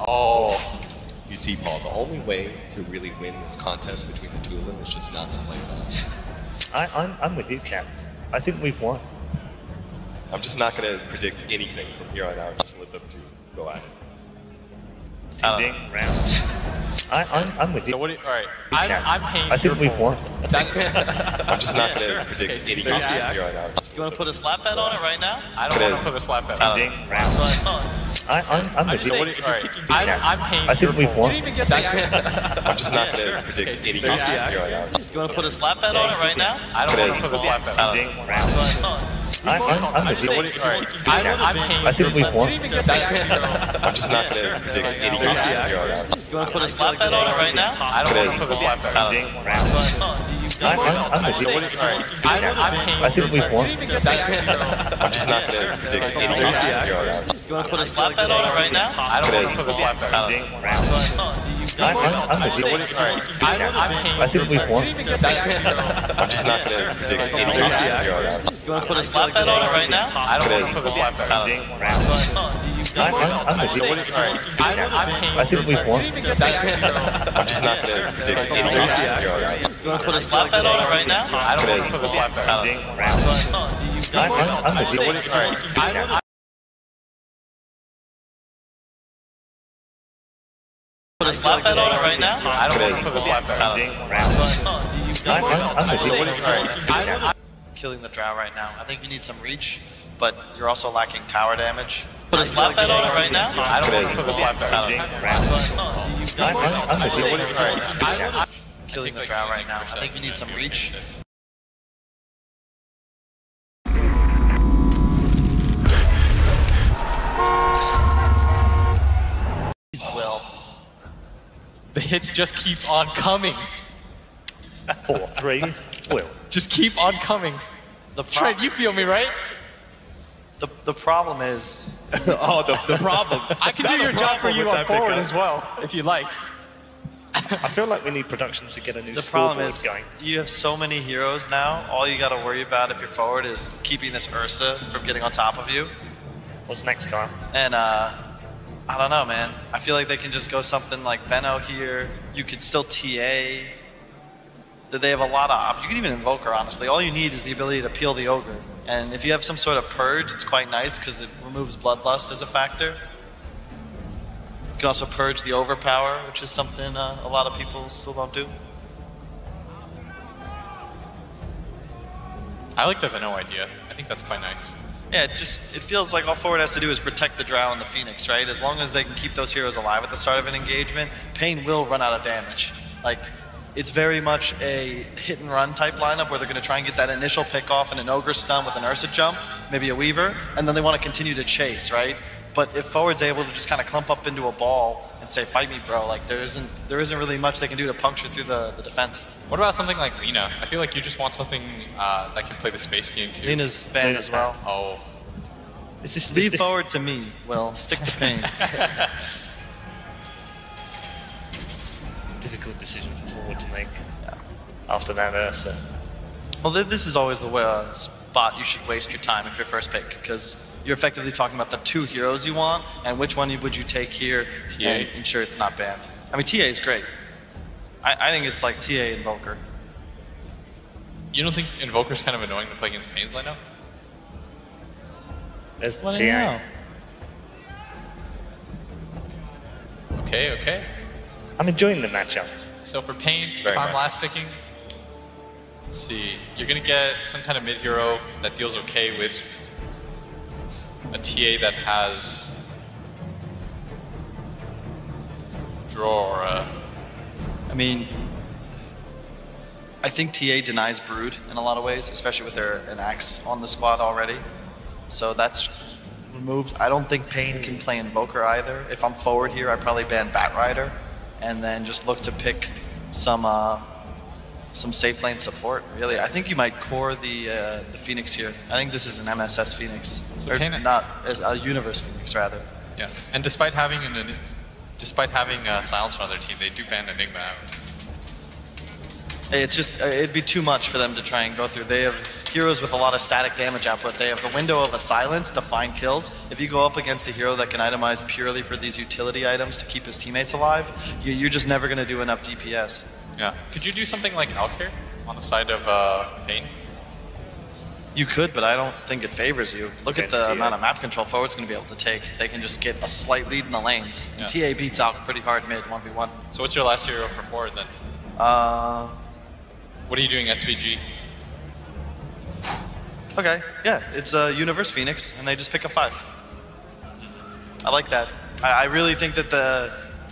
Oh. You see, Paul, the only way to really win this contest between the two of them is just not to play it off. I'm with you, Cam. I think we've won. I'm just not going to predict anything from here on out. Just let them two go at it. Ding, rounds. I'm with you. So what do you, all right. I'm paying. I think we've won. I'm just not going to predict anything from here on out. You want to put a slap bet on it right now? I don't want to put a slap bet on it. Ding, rounds. I'm with you. All right. I'm paying. I think we've won. I'm just not going to predict anything from here on out. You want to put a slap bet on it right now? I don't want to put a slap bet on it. Ding, rounds. I'm with you. All right. I'm paying. I think we've won. I'm just not going to predict anything from here on out. You want to put a slap bet on it right now? I don't want to put a slap bet on it. Ding, rounds. I'm with you. All right. I'm paying. I think we've won. I'm just not going to predict anything from here on out. You want to put a slap bet on it right now? I don't want to put a slap bet on it. Ding, rounds. I'm with you. All right. I'm paying. I think we've won. I'm just not going to predict anything from here on out. You want to put a slap bet on it right now? I don't want to put a slap bet on it. Ding, rounds. I'm with you. All right. I'm paying. I think we've won. I'm just not going to predict anything from here on out. You want to put a slap bet on it right now? I don't want to put a slap bet on it. Ding, rounds. I'm with you. All right. Put a slap bet on it right now? I don't want to put a slap bet on it. Ding, rounds. I'm with you. All right. Killing the drow right now. I think you need some reach, but you're also lacking tower damage. Put a slap bet on it right now? I don't want to put a slap bet on Ding, it. rounds. I'm with you. All right. Killing the drow right now. I think you need some reach. Will. The hits just keep on coming. 4-3. Will. Just keep on coming. Trent, you feel me, right? The problem is... Oh, the problem. I can do your job for you on forward as well, if you like. I feel like we need production to get a new The problem scoreboard is, going. you have so many heroes now, all you gotta worry about if you're forward is keeping this Ursa from getting on top of you. What's next, Kyle? And, I don't know, man. I feel like they can just go something like Venno here. You could still TA. They have a lot of options. You can even Invoker, honestly. All you need is the ability to peel the Ogre. And if you have some sort of Purge, it's quite nice because it removes Bloodlust as a factor. You can also Purge the Overpower, which is something a lot of people still don't do. I like the Venno idea. I think that's quite nice. Yeah, it feels like all Forward has to do is protect the Drow and the Phoenix, right? As long as they can keep those heroes alive at the start of an engagement, Pain will run out of damage. Like, it's very much a hit and run type lineup where they're going to try and get that initial pick off and an Ogre stun with an Ursa jump, maybe a Weaver, and then they want to continue to chase, right? But if Forward's able to just kind of clump up into a ball and say, fight me, bro, like there isn't really much they can do to puncture through the defense. What about something like Lina? I feel like you just want something that can play the space game too. Lina's banned as well. Oh. Leave Forward to me, Will. Stick to Pain. Difficult decision for Forward to make after that Ursa. Well, this is always the spot you should waste your time if you're first pick, because you're effectively talking about the two heroes you want, and which one would you take here and ensure it's not banned. I mean, TA is great. I think it's like TA Invoker. You don't think Invoker's kind of annoying to play against Pain's lineup? There's the What do TA. you know? Okay, okay. I'm enjoying the matchup. So for Pain, Very if I'm much. last picking, let's see, you're going to get some kind of mid-hero that deals okay with a TA that has Draw. I mean, I think TA denies Brood in a lot of ways, especially with an Axe on the squad already. So that's removed. I don't think Pain can play Invoker either. If I'm forward here, I probably ban Batrider, and then just look to pick some safe lane support. Really, I think you might core the Phoenix here. I think this is an MSS Phoenix, So or Pain, not as a Universe Phoenix rather. yeah, and despite having Silencer on their team, they do ban Enigma out. It's just, it'd be too much for them to try and go through. They have heroes with a lot of static damage output. They have the window of a silence to find kills. If you go up against a hero that can itemize purely for these utility items to keep his teammates alive, you're just never going to do enough DPS. Yeah. Could you do something like Alkir on the side of Pain? You could, but I don't think it favors you. Look at the amount of map control Forward's going to be able to take. They can just get a slight lead in the lanes. And TA beats out pretty hard mid, 1v1. So what's your last hero for Forward then? What are you doing SVG? Okay, yeah, it's a Universe Phoenix, and they just pick a 5. I like that. I really think that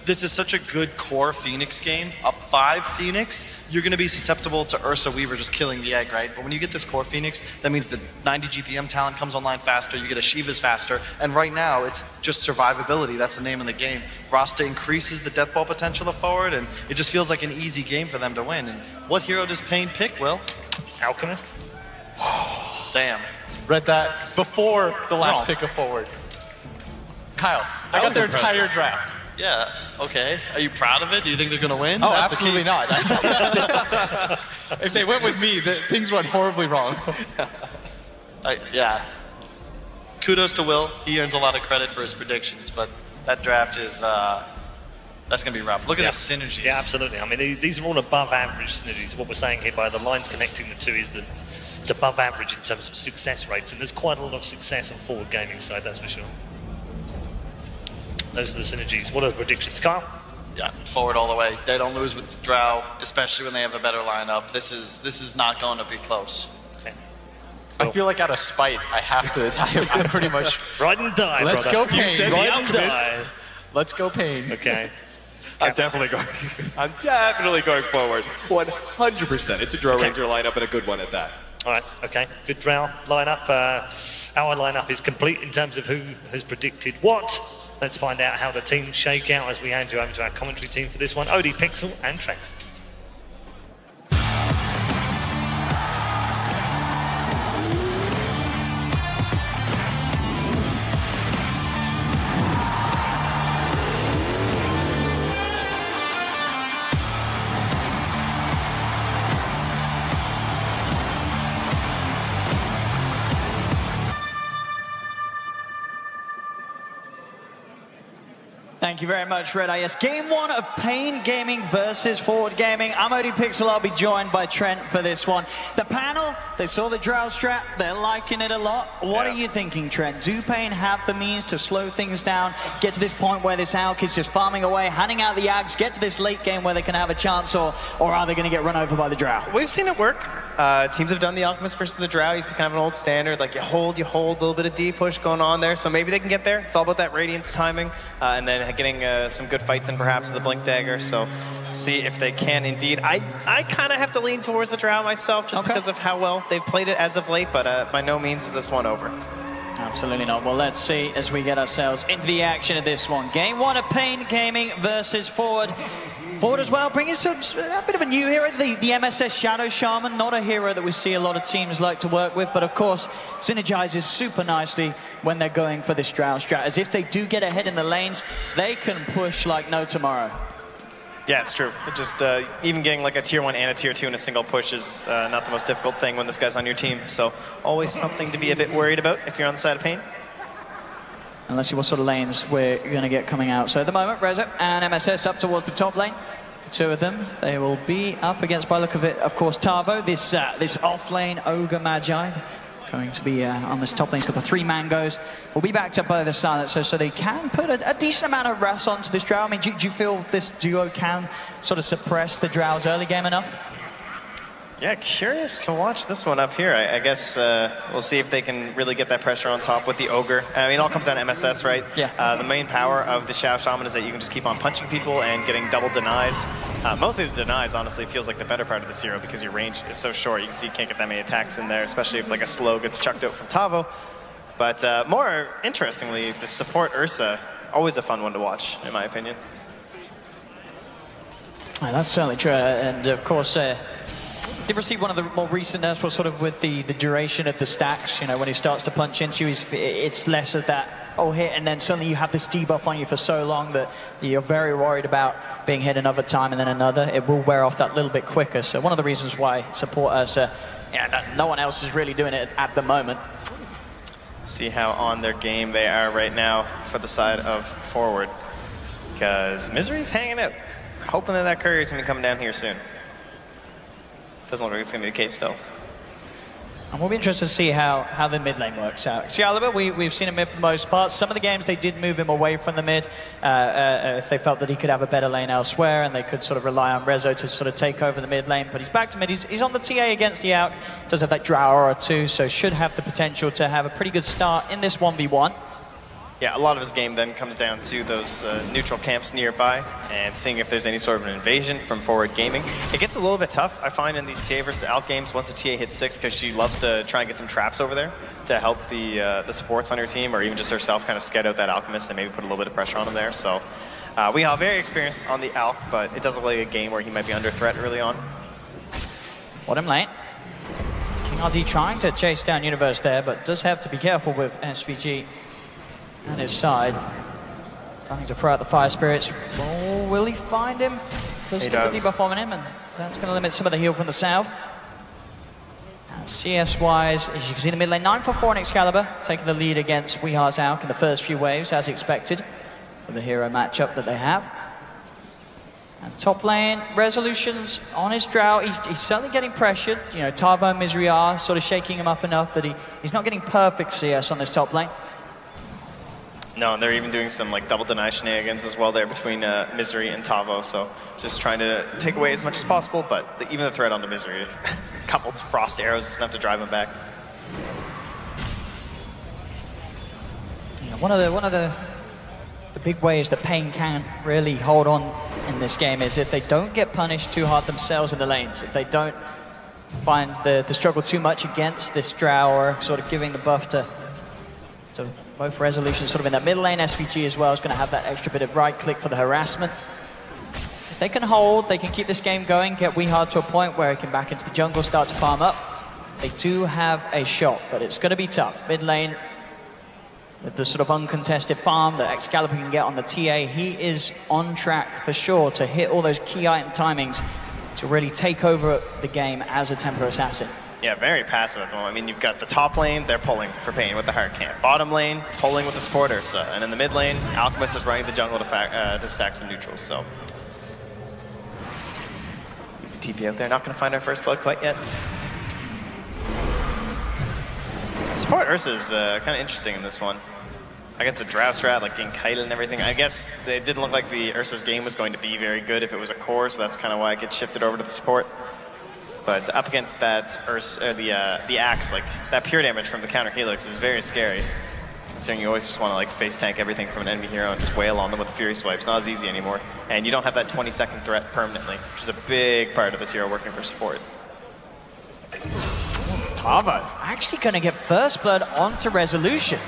this is such a good core Phoenix game. A 5 Phoenix, you're going to be susceptible to Ursa Weaver just killing the egg, right? But when you get this core Phoenix, that means the 90 GPM talent comes online faster, you get a Shiva's faster, and right now it's just survivability. That's the name of the game. Rasta increases the death ball potential of Forward, and it just feels like an easy game for them to win. And what hero does Pain pick, Will? Alchemist? Damn. Read that before the last pick of Forward. Kyle, I got their entire draft. Yeah, okay. Are you proud of it? Do you think they're going to win? Oh, absolutely not. If they went with me, things went horribly wrong. Yeah. Kudos to Will. He earns a lot of credit for his predictions, but that draft is, that's going to be rough. Look at the synergies. Yeah, absolutely. I mean, these are all above average synergies. What we're saying here by the lines connecting the two is that it's above average in terms of success rates, and there's quite a lot of success on Forward Gaming side, that's for sure. Those are the synergies. What are the predictions, Kyle? Yeah, Forward all the way. They don't lose with Drow, especially when they have a better lineup. This is not going to be close. Okay. I feel like out of spite, I have to. I'm pretty much. Ride and die. Let's brother. go, Pain. Ride and die. Let's go, Pain. Okay. I'm definitely going Forward. 100%. It's a Drow Ranger lineup and a good one at that. All right, okay. Good Drow lineup. Our lineup is complete in terms of who has predicted what. Let's find out how the teams shake out as we hand you over to our commentary team for this one. OD Pixel and Trent. Thank you very much, Red Eye. Yes, game one of Pain Gaming versus Forward Gaming. I'm OD Pixel. I'll be joined by Trent for this one. The panel, they saw the Drow strat. They're liking it a lot. What are you thinking, Trent? Do Pain have the means to slow things down, get to this point where this Alk is just farming away, handing out the Ags, get to this late game where they can have a chance, or are they going to get run over by the Drow? We've seen it work. Teams have done the Alchemist versus the Drow. He's kind of an old standard. Like, you hold, a little bit of D push going on there. So maybe they can get there. It's all about that Radiance timing. And then getting some good fights in perhaps with the Blink Dagger. So see if they can indeed. I kind of have to lean towards the Drow myself just because of how well they've played it as of late. But by no means is this one over. Absolutely not. Well, let's see as we get ourselves into the action of this one. Game one of Pain Gaming versus Forward. Forward as well, bringing a bit of a new hero, the MSS Shadow Shaman, not a hero that we see a lot of teams like to work with, but of course synergizes super nicely when they're going for this Drow strat. As if they do get ahead in the lanes, they can push like no tomorrow. Yeah, it's true. It just even getting like a tier 1 and a tier 2 in a single push is not the most difficult thing when this guy's on your team. So always something to be a bit worried about if you're on the side of Pain. And let's see what sort of lanes we're going to get coming out. So at the moment, Reza and MSS up towards the top lane. Two of them, they will be up against, by the look of it, of course, Tavo, this off-lane Ogre Magi, going to be on this top lane. He's got the 3 mangoes. Will be backed up by the Silencer, so they can put a decent amount of rest onto this Drow. I mean, do you feel this duo can sort of suppress the Drow's early game enough? Yeah, curious to watch this one up here. I guess we'll see if they can really get that pressure on top with the Ogre. I mean, it all comes down to MSS, right? Yeah. The main power of the Shadow Shaman is that you can just keep on punching people and getting double denies. Mostly the denies, honestly, feels like the better part of this hero because your range is so short. You can see you can't get that many attacks in there, especially if like a slow gets chucked out from Tavo. But more interestingly, the support Ursa, always a fun one to watch, in my opinion. That's certainly true. And of course, did receive one of the more recent nerfs was sort of with the duration of the stacks. You know, when he starts to punch into you, it's less of that hit, and then suddenly you have this debuff on you for so long that you're very worried about being hit another time and then another. It will wear off that little bit quicker. So one of the reasons why support Ursa, no one else is really doing it at the moment. See how on their game they are right now for the side of forward. Because Misery's hanging out, hoping that courier's going to be coming down here soon. Doesn't look like it's going to be the case still. And we'll be interested to see how the mid lane works out. Excalibur, we've seen him mid for the most part. Some of the games they did move him away from the mid if they felt that he could have a better lane elsewhere, and they could sort of rely on Rezo to sort of take over the mid lane. But he's back to mid. He's on the TA against the Alk. Does have that Drow Aura too, so should have the potential to have a pretty good start in this 1v1. Yeah, a lot of his game then comes down to those neutral camps nearby and seeing if there's any sort of an invasion from forward gaming. It gets a little bit tough, I find, in these TA versus Alk games once the TA hits 6, because she loves to try and get some traps over there to help the supports on her team, or even just herself kind of scout out that Alchemist and maybe put a little bit of pressure on him there. So we are very experienced on the Alk, but it does look like a game where he might be under threat early on. Bottom lane. King RD trying to chase down Universe there, but does have to be careful with SVG on his side. Starting to throw out the Fire Spirits. Oh, will he find him? Does get the debuff on him, and that's going to limit some of the heal from the south. CS-wise, as you can see in the mid lane, 9 for 4 in Excalibur, taking the lead against Weehar's Alk in the first few waves, as expected, for the hero matchup that they have. And top lane, Resolution's on his Drow. He's certainly getting pressured. You know, Tarbo and Misery are sort of shaking him up enough that he's not getting perfect CS on this top lane. No, and they're even doing some like double deny shenanigans as well there between Misery and Tavo, so just trying to take away as much as possible, but even the threat onto Misery, a couple frost arrows is enough to drive him back. Yeah, one of the big ways that Pain can really hold on in this game is if they don't get punished too hard themselves in the lanes, if they don't find the struggle too much against this Drow or sort of giving the buff to both Resolutions sort of in that middle lane. SVG as well is going to have that extra bit of right click for the harassment. If they can hold, they can keep this game going, get Weehard to a point where he can back into the jungle, start to farm up. They do have a shot, but it's going to be tough. Mid lane, with the sort of uncontested farm that Excalibur can get on the TA, he is on track for sure to hit all those key item timings to really take over the game as a Templar Assassin. Yeah, very passive at the moment. I mean, you've got the top lane, they're pulling for Pain with the hard camp. Bottom lane, pulling with the support Ursa. And in the mid lane, Alchemist is running the jungle to stack some neutrals, so. Easy TP out there, not going to find our first blood quite yet. Support Ursa is kind of interesting in this one. Against a Drow strat, like getting kited and everything. I guess it didn't look like the Ursa's game was going to be very good if it was a core, so that's kind of why it gets shifted over to the support. But up against that the axe, like that pure damage from the counter helix is very scary. Considering you always just want to like face tank everything from an enemy hero and just wail on them with the fury swipes. Not as easy anymore. And you don't have that 20-second threat permanently, which is a big part of this hero working for support. Tavo actually going to get first blood onto Resolution.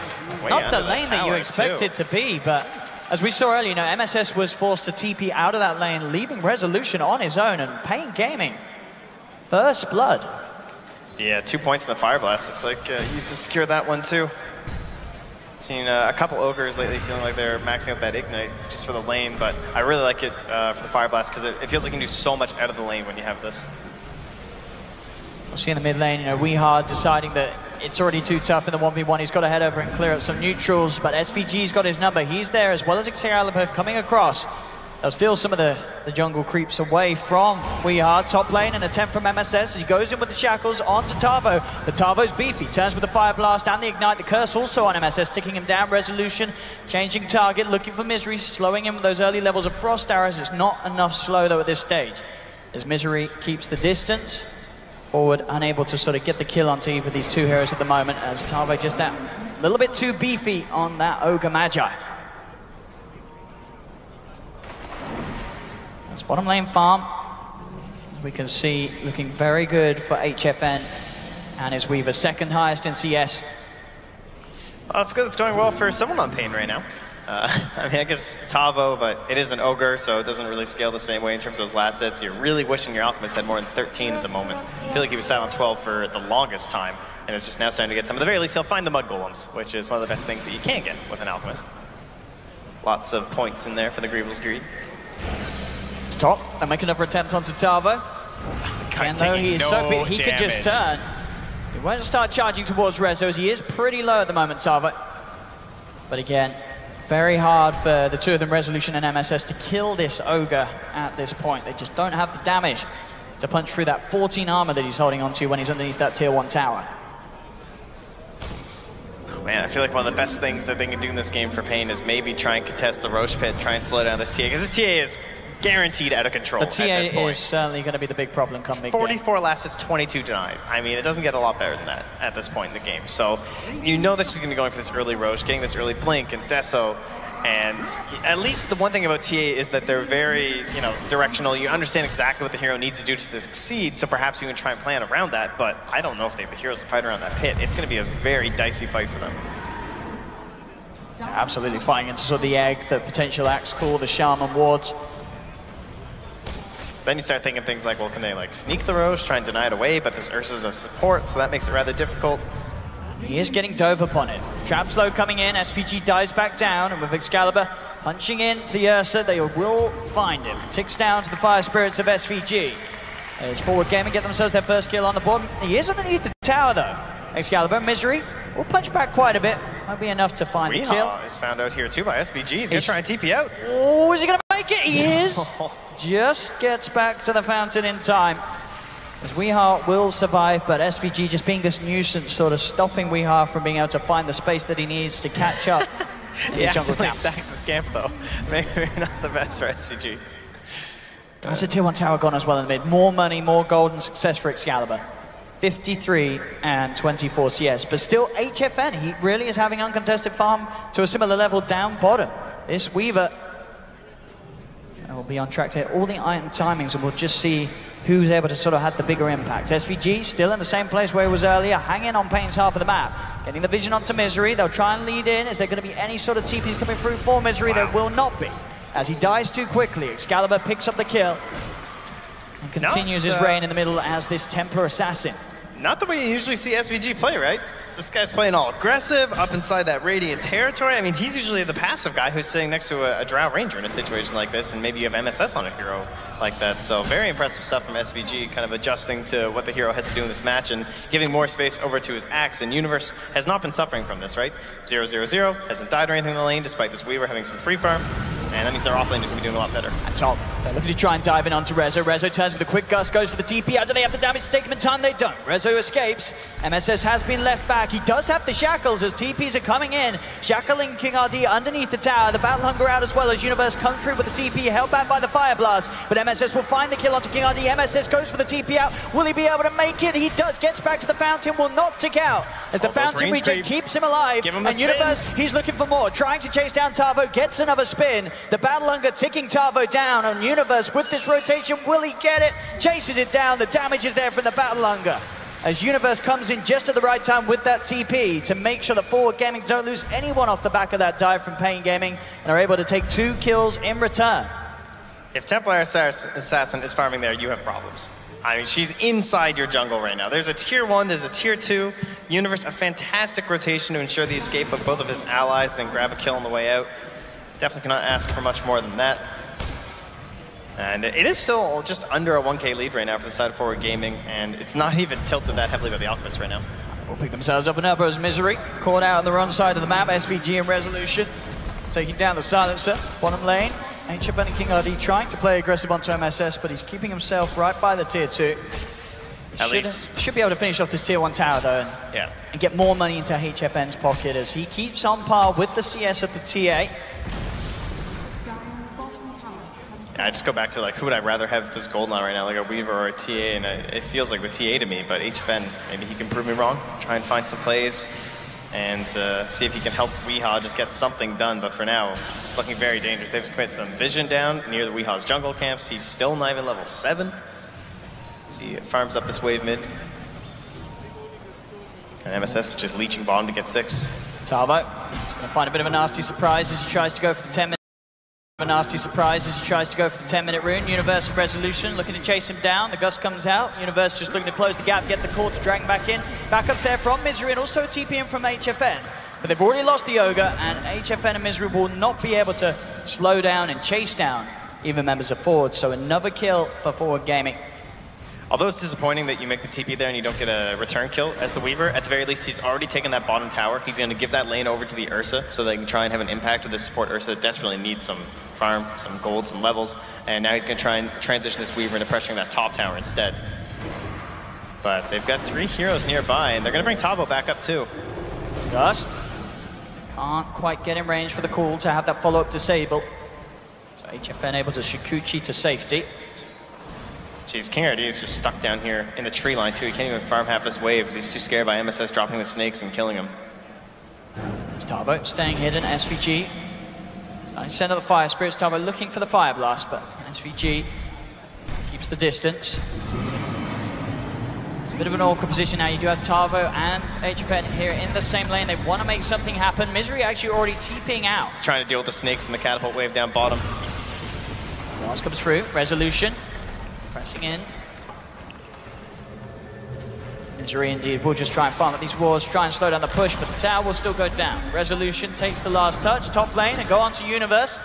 Not the lane that you expected to be, but as we saw earlier, you know, MSS was forced to TP out of that lane, leaving Resolution on his own, and Pain Gaming. First blood. Yeah, 2 points in the Fire Blast. Looks like he used to secure that one too. Seen a couple Ogres lately feeling like they're maxing out that Ignite just for the lane, but I really like it for the Fire Blast because it feels like you can do so much out of the lane when you have this. We'll see in the mid lane, you know, Weehard deciding that it's already too tough in the 1v1. He's got to head over and clear up some neutrals, but SVG's got his number. He's there as well as Excalibur coming across. They'll steal some of the jungle creeps away from Weehard. Top lane, an attempt from MSS. He goes in with the shackles onto Tavo. The Tavo's beefy. Turns with the Fire Blast and the Ignite. The Curse also on MSS, ticking him down. Resolution, changing target, looking for Misery, slowing him with those early levels of Frost Arrows. It's not enough slow, though, at this stage. As Misery keeps the distance. Forward, unable to sort of get the kill onto either of these two heroes at the moment, as Tavo just that little bit too beefy on that Ogre Magi. That's bottom lane farm. We can see looking very good for HFN and his Weaver, second highest in CS. Well, it's good. It's going well for someone on Pain right now. I mean, I guess Tavo, but it is an Ogre, so it doesn't really scale the same way in terms of those last sets. You're really wishing your Alchemist had more than 13 at the moment. I feel like he was sat on 12 for the longest time. and it's just now starting to get some. At the very least, he'll find the mud golems, which is one of the best things that you can get with an alchemist. Lots of points in there for the Greevil's Greed. Top, and make another attempt onto Tavo. And though he is so big, he could just turn. He won't start charging towards Rezo, as he is pretty low at the moment, Tavo. But again, very hard for the two of them, Resolution and MSS, to kill this Ogre at this point. They just don't have the damage to punch through that 14 armor that he's holding onto when he's underneath that tier 1 tower. Man, I feel like one of the best things that they can do in this game for Pain is maybe try and contest the Roche Pit, try and slow down this TA, because this TA is guaranteed out of control the TA at this point. is certainly going to be the big problem come big 44 last is 22 denies. I mean, it doesn't get a lot better than that at this point in the game. So you know that she's going to be going for this early Roche, getting this early Blink and Deso. And at least the one thing about TA is that they're very, directional. You understand exactly what the hero needs to do to succeed, so perhaps you can try and plan around that, but I don't know if they have the heroes to fight around that pit. It's going to be a very dicey fight for them. Absolutely fighting into sort of the egg, the potential axe call, the shaman wards. Then you start thinking things like, well, can they sneak the Roche, try and deny it away, but this Ursa's a support, so that makes it rather difficult. He is getting dove upon it. Trap slow coming in, SVG dives back down, and with Excalibur punching into the Ursa, they will find him. Ticks down to the Fire Spirits of SVG. As Forward Gaming get themselves their first kill on the board. He is underneath the tower though. Excalibur, Misery, will punch back quite a bit. Might be enough to find the kill. Is found out here too by SVG. He's going to try and TP out. Oh, is he going to make it? He is. Just gets back to the fountain in time. As Weeha will survive, but SVG just being this nuisance, sort of stopping Weeha from being able to find the space that he needs to catch up. He actually stacks his camp though. Maybe not the best for SVG. That's a tier 1 tower gone as well in the mid. More money, more gold, and success for Excalibur. 53 and 24 CS, but still HFN, he really is having uncontested farm to a similar level down bottom. This Weaver will be on track to hit all the item timings, and we'll just see who's able to sort of have the bigger impact. SVG still in the same place where he was earlier, hanging on Pain's half of the map. Getting the vision onto Misery, they'll try and lead in. Is there going to be any sort of TPs coming through for Misery? There will not be. As he dies too quickly, Excalibur picks up the kill and continues his reign in the middle as this Templar Assassin. Not the way you usually see SVG play, right? This guy's playing all aggressive, up inside that Radiant territory. I mean, he's usually the passive guy who's sitting next to a Drow Ranger in a situation like this, and maybe you have MSS on a hero like that. So very impressive stuff from SVG, kind of adjusting to what the hero has to do in this match and giving more space over to his axe. And Universe has not been suffering from this, right? 0-0-0, hasn't died or anything in the lane, despite this Weaver having some free farm. And that means their offlane is going to be doing a lot better. That's all. They're looking to try and dive in onto Rezo. Rezo turns with a quick gust, goes for the TP out. Do they have the damage to take him in time? They don't. Rezo escapes. MSS has been left back. He does have the shackles as TPs are coming in. Shackling King RD underneath the tower. The Battle Hunger out as well as Universe comes through with the TP, held back by the Fire Blast. But MSS will find the kill onto King RD. MSS goes for the TP out. Will he be able to make it? He does. Gets back to the fountain. Will not tick out as the fountain regen keeps him alive. And Universe, he's looking for more. Trying to chase down Tavo. Gets another spin. The Battle Hunger ticking Tavo down. And Universe with this rotation, will he get it? Chases it down. The damage is there from the Battle Hunger. As Universe comes in just at the right time with that TP to make sure that Forward Gaming don't lose anyone off the back of that dive from Pain Gaming and are able to take 2 kills in return. If Templar Assassin is farming there, you have problems. I mean, she's inside your jungle right now. There's a tier 1, there's a tier 2. Universe, a fantastic rotation to ensure the escape of both of his allies, then grab a kill on the way out. Definitely cannot ask for much more than that. And it is still just under a 1k lead right now for the side of Forward Gaming, and it's not even tilted that heavily by the Alchemist right now. Will pick themselves up and up as Misery. Caught out on the wrong side of the map. SVG and Resolution taking down the Silencer. Bottom lane. HFN and King RD trying to play aggressive onto MSS, but he's keeping himself right by the tier 2. Should be able to finish off this tier 1 tower though, and get more money into HFN's pocket as he keeps on par with the CS at the TA. I just go back to who would I rather have this gold on right now, like a Weaver or a TA, and it feels like the TA to me, but HFN, maybe he can prove me wrong, try and find some plays, and see if he can help Weeha just get something done, but for now, looking very dangerous. They've put some vision down near the Weeha's jungle camps. He's still not even level 7. See, it farms up this wave mid. And MSS just leeching bottom to get 6. Tavo is going to find a bit of a nasty surprise as he tries to go for the 10-minute A nasty surprise as he tries to go for the 10-minute rune. Universe and Resolution looking to chase him down. The Gust comes out. Universe just looking to close the gap, get the call to drag him back in. Backups there from Misery and also a TP in from HFN. But they've already lost the Ogre, and HFN and Misery will not be able to slow down and chase down even members of Forward. So another kill for Forward Gaming. Although it's disappointing that you make the TP there and you don't get a return kill as the Weaver, at the very least he's already taken that bottom tower. He's going to give that lane over to the Ursa so they can try and have an impact with this support Ursa that desperately needs some farm, some gold, some levels. And now he's going to try and transition this Weaver into pressuring that top tower instead. But they've got 3 heroes nearby and they're going to bring Tavo back up too. Gust can't quite get in range for the call to have that follow-up disable. So HFN able to Shikuchi to safety. Jeez, King RD is just stuck down here in the tree line too. He can't even farm half this wave because he's too scared by MSS dropping the snakes and killing him. Tavo staying hidden, SVG. Center of the Fire Spirits, Tavo looking for the Fire Blast, but SVG keeps the distance. It's a bit of an awkward position now. You do have Tavo and HFN here in the same lane. They want to make something happen. Misery actually already TPing out. He's trying to deal with the snakes and the catapult wave down bottom. Blast comes through, Resolution. Pressing in. Misery indeed will just try and farm at these walls, try and slow down the push, but the tower will still go down. Resolution takes the last touch, top lane, and go on to Universe.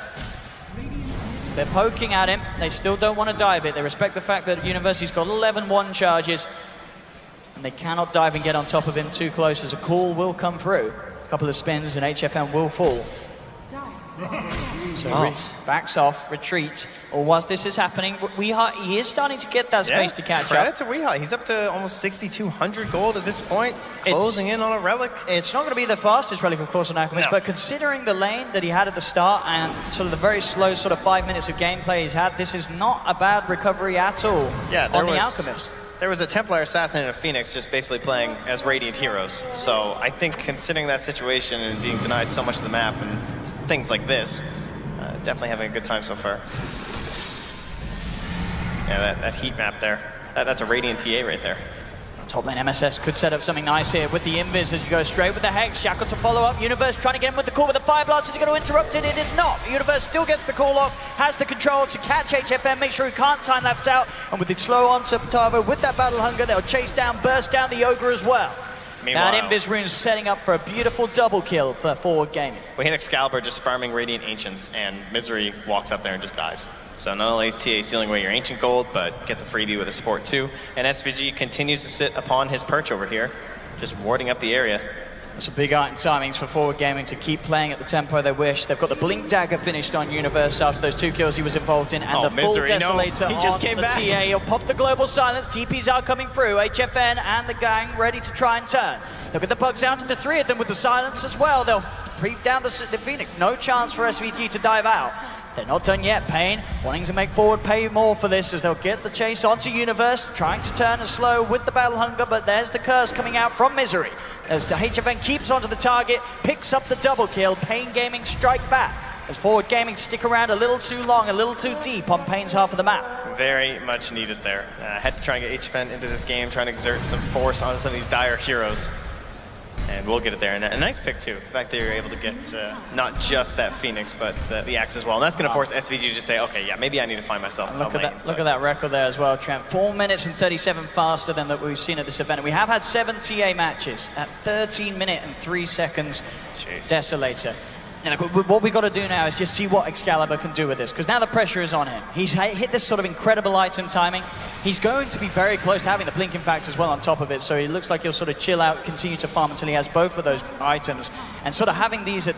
They're poking at him. They still don't want to dive it. They respect the fact that Universe has got 11-1 charges, and they cannot dive and get on top of him too close as a call will come through. A couple of spins and HFN will fall. So backs off, retreats, or whilst this is happening, he is starting to get that space to catch up. Credit to Weeha. He's up to almost 6,200 gold at this point, closing in on a relic. It's not going to be the fastest relic, of course, on Alchemist, but considering the lane that he had at the start and sort of the very slow sort of 5 minutes of gameplay he's had, this is not a bad recovery at all on the Alchemist. There was a Templar Assassin and a Phoenix just basically playing as Radiant heroes. So I think considering that situation and being denied so much of the map and things like this, definitely having a good time so far. Yeah, that heat map there, that's a Radiant TA right there. Top lane MSS could set up something nice here with the Invis as you go straight with the Hex. Shackle to follow up. Universe trying to get him with the call with the Fire Blast. Is he going to interrupt it? It is not. Universe still gets the call off, has the control to catch HFN, make sure he can't time lapse out. And with the slow on to Tavo with that Battle Hunger, they'll chase down, burst down the Ogre as well. Meanwhile, that Invis rune is setting up for a beautiful double kill for Forward Gaming. We hit Excalibur just farming Radiant Ancients, and Misery walks up there and just dies. So not only is TA stealing away your Ancient Gold, but gets a freebie with a support too. And SVG continues to sit upon his perch over here, just warding up the area. Some big item timings for Forward Gaming to keep playing at the tempo they wish. They've got the Blink Dagger finished on Universe after those 2 kills he was involved in, and the Misery, full Desolator he just came the back. TA. He'll pop the Global Silence. TPs are coming through. HFN and the gang ready to try and turn. They'll get the pugs down to the 3 of them with the Silence as well. They'll creep down the Phoenix. No chance for SVG to dive out. They're not done yet. Pain wanting to make Forward pay more for this as they'll get the chase onto Universe, trying to turn and slow with the Battle Hunger, but there's the curse coming out from Misery. As HFN keeps onto the target, picks up the double kill. Pain Gaming strike back as Forward Gaming stick around a little too long, a little too deep on Pain's half of the map. Very much needed there. Had to try and get HFN into this game, trying to exert some force on some of these dire heroes. And we'll get it there. And a nice pick, too. The fact that you're able to get not just that Phoenix, but the Axe as well. And that's going to force SVG to just say, okay, yeah, maybe I need to find myself look at that record there as well, Trent. 4 minutes and 37 faster than that we've seen at this event. We have had 7 TA matches at 13 minutes and 3 seconds. Jeez. Desolator. And what we've got to do now is just see what Excalibur can do with this, because now the pressure is on him. He's hit this sort of incredible item timing. He's going to be very close to having the blink impact as well on top of it, so he looks like he'll sort of chill out, continue to farm until he has both of those items. And sort of having these at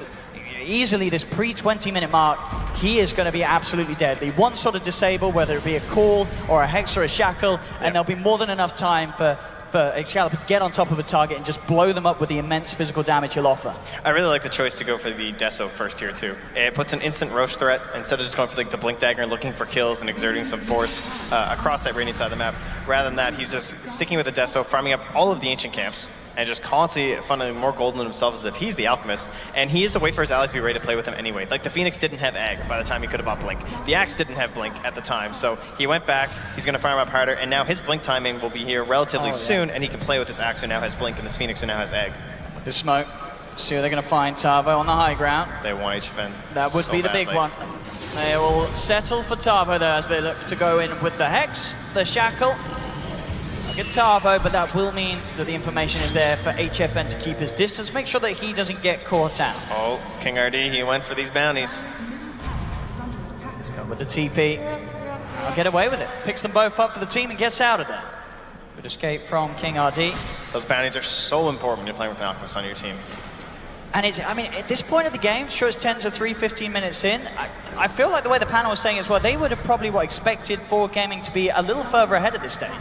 easily this pre-20-minute mark, he is going to be absolutely deadly. One sort of disable, whether it be a call or a Hex or a Shackle, and there'll be more than enough time for Excalibur to get on top of a target and just blow them up with the immense physical damage he'll offer. I really like the choice to go for the Deso first here too. It puts an instant Roche threat instead of just going for like the Blink Dagger and looking for kills and exerting some force across that Radiant side of the map. Rather than that, he's just sticking with the Deso, farming up all of the Ancient camps, and just constantly funneling more gold into himself as if he's the Alchemist. And he has to wait for his allies to be ready to play with him anyway. Like the Phoenix didn't have Egg by the time he could have bought Blink. The Axe didn't have Blink at the time, so he went back, he's going to farm up harder, and now his Blink timing will be here relatively soon, and he can play with this Axe who now has Blink and this Phoenix who now has Egg. The smoke. See where they're going to find Tavo on the high ground. They want HFN. That would so be the badly. big one. They will settle for Tavo though as they look to go in with the Hex, the Shackle. Look at Tavo, but that will mean that the information is there for HFN to keep his distance. Make sure that he doesn't get caught out. Oh, King RD, he went for these bounties. Go with the TP. I'll get away with it. Picks them both up for the team and gets out of there. Good escape from King RD. Those bounties are so important when you're playing with an Alchemist on your team. And I mean, at this point of the game, sure it's 10 to 3, 15 minutes in, I feel like the way the panel was saying as well, they would have probably expected Forward Gaming to be a little further ahead at this stage.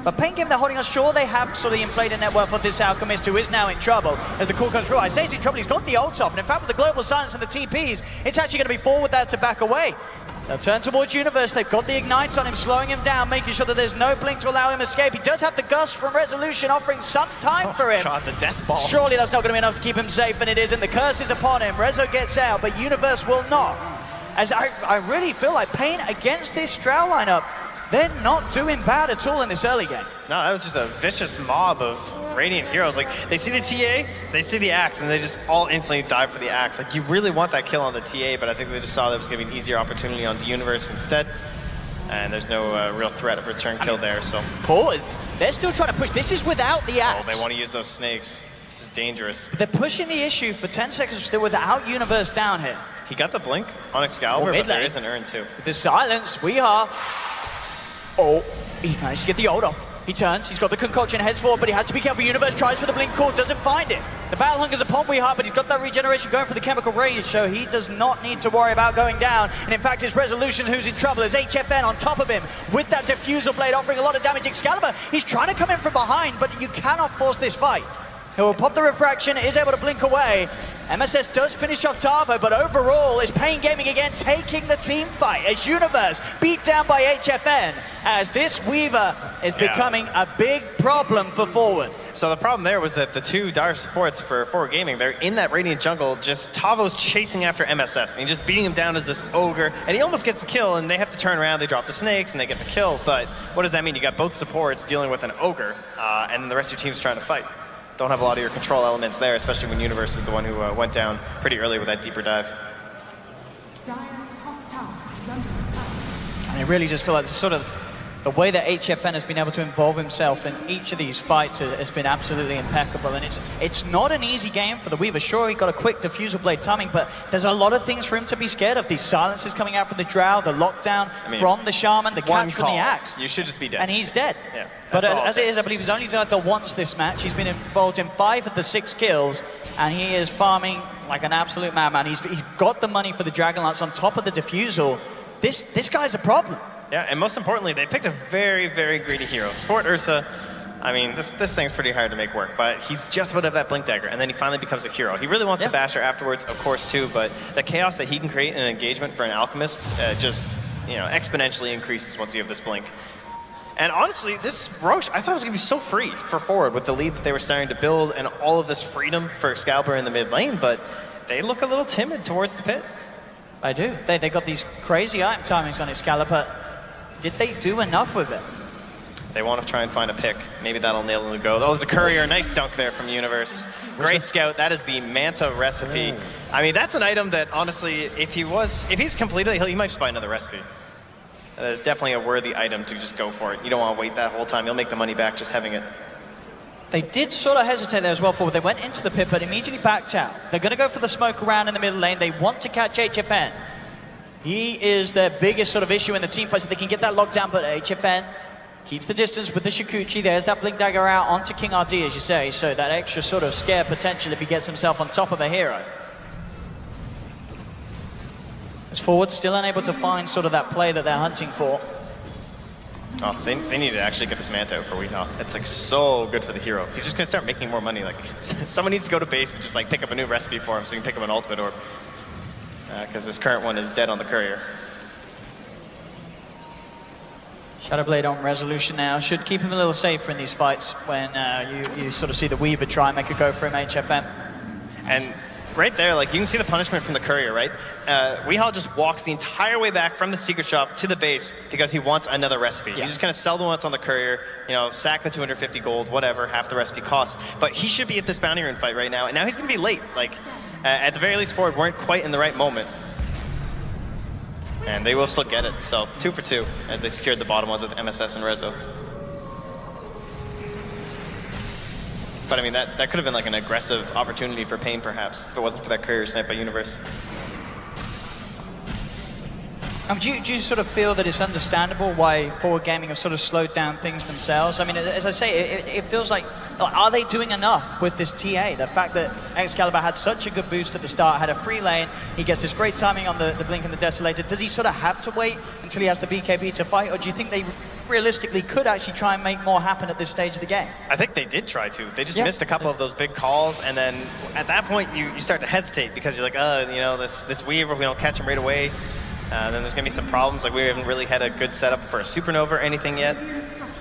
But Pain Game, they're holding us. Sure, they have sort of the inflated network for this Alchemist, who is now in trouble as the call comes through. I say he's in trouble, he's got the ult off, and in fact, with the global silence and the TPs, it's actually going to be Forward there to back away. They'll turn towards Universe, they've got the Ignite on him, slowing him down, making sure that there's no blink to allow him escape. He does have the Gust from Resolution, offering some time for him. God, the death ball. Surely that's not going to be enough to keep him safe, and it isn't. The curse is upon him. Rezo gets out, but Universe will not. As I really feel like Pain against this Drow lineup, they're not doing bad at all in this early game. No, that was just a vicious mob of Radiant heroes. Like, they see the TA, they see the Axe, and they just all instantly dive for the Axe. Like, you really want that kill on the TA, but I think they just saw that it was giving an easier opportunity on the Universe instead. And there's no real threat of return kill there, so. Forward, they're still trying to push. This is without the Axe. Oh, they want to use those snakes. This is dangerous. They're pushing the issue for 10 seconds still without Universe down here. He got the blink on Excalibur, but there is an urn too. The silence, we are. Oh, he managed to get the ult off. He turns, he's got the concoction, heads forward, but he has to be careful. Universe tries for the blink call, doesn't find it. The battle hunger's upon Weehart, but he's got that regeneration going for the chemical rage, so he does not need to worry about going down. And in fact, it's Resolution who's in trouble. As HFN on top of him with that diffusal blade offering a lot of damage. Excalibur, he's trying to come in from behind, but you cannot force this fight. He will pop the refraction, is able to blink away. MSS does finish off Tavo, but overall is Pain Gaming again taking the team fight as Universe beat down by HFN as this Weaver is becoming a big problem for Forward. So the problem there was that the two dire supports for Forward Gaming, they're in that Radiant jungle, just Tavo's chasing after MSS, and he's just beating him down as this ogre, and he almost gets the kill, and they have to turn around, they drop the snakes, and they get the kill, but what does that mean? You got both supports dealing with an ogre, and then the rest of your team's trying to fight. Don't have a lot of your control elements there, especially when Universe is the one who went down pretty early with that deeper dive. And I really just feel like this sort of the way that HFN has been able to involve himself in each of these fights has been absolutely impeccable. And it's not an easy game for the Weaver. Sure, he got a quick diffusal blade timing, but there's a lot of things for him to be scared of. These silences coming out from the Drow, the lockdown from the Shaman, the catch from the Axe. You should just be dead. And he's dead. Yeah, but as it is, I believe he's only done it once this match. He's been involved in 5 of the 6 kills, and he is farming like an absolute madman. He's got the money for the Dragon Lance on top of the diffusal. This guy's a problem. Yeah, and most importantly, they picked a very, very greedy hero. Support Ursa, I mean, this thing's pretty hard to make work, but he's just about to have that Blink Dagger, and then he finally becomes a hero. He really wants the Basher afterwards, of course, too, but the chaos that he can create in an engagement for an Alchemist just, you know, exponentially increases once you have this Blink. And honestly, this Roche, I thought it was going to be so free for Forward with the lead that they were starting to build and all of this freedom for Excalibur in the mid lane, but they look a little timid towards the pit. I do. They got these crazy item timings on Excalibur. Did they do enough with it? They want to try and find a pick. Maybe that'll nail them to go. Oh, there's a courier. Nice dunk there from Universe. Great scout. That is the Manta recipe. I mean, that's an item that, honestly, if he's completed, he might just buy another recipe. That is definitely a worthy item to just go for it. You don't want to wait that whole time. You'll make the money back just having it. They did sort of hesitate there as well, Forward. They went into the pit, but immediately backed out. They're going to go for the smoke around in the middle lane. They want to catch HFN. He is their biggest sort of issue in the team fight, so they can get that lockdown, but HFN keeps the distance with the Shikuchi. There's that Blink Dagger out onto King RD, as you say, so that extra sort of scare potential if he gets himself on top of a hero. As Forward still unable to find sort of that play that they're hunting for. Oh, they need to actually get this Manta out for Weehawk. It's like so good for the hero. He's just going to start making more money. Like, someone needs to go to base and just like pick up a new recipe for him so he can pick up an ultimate orb. Because this current one is dead on the courier. Shadowblade on Resolution now. Should keep him a little safer in these fights when you sort of see the Weaver try and make a go for him, HFN. And right there, like, you can see the punishment from the courier, right? Weehawk just walks the entire way back from the secret shop to the base because he wants another recipe. He's just going to sell the ones on the courier, you know, sack the 250 gold, whatever, half the recipe costs. But he should be at this bounty rune fight right now, and now he's going to be late. Like, at the very least, Forward weren't quite in the right moment. And they will still get it. So 2 for 2 as they secured the bottom ones with MSS and Rezo. But I mean, that could have been like an aggressive opportunity for Pain, perhaps, if it wasn't for that courier snipe by Universe. Do you sort of feel that it's understandable why Forward Gaming have sort of slowed down things themselves? I mean, as I say, it feels like, are they doing enough with this TA? The fact that Excalibur had such a good boost at the start, had a free lane, he gets this great timing on the Blink and the Desolator. Does he sort of have to wait until he has the BKB to fight, or do you think they realistically could actually try and make more happen at this stage of the game? I think they did try to. They just missed a couple of those big calls, and then at that point you start to hesitate because you're like, you know, this Weaver, we don't catch him right away. Then there's going to be some problems, like we haven't really had a good setup for a Supernova or anything yet.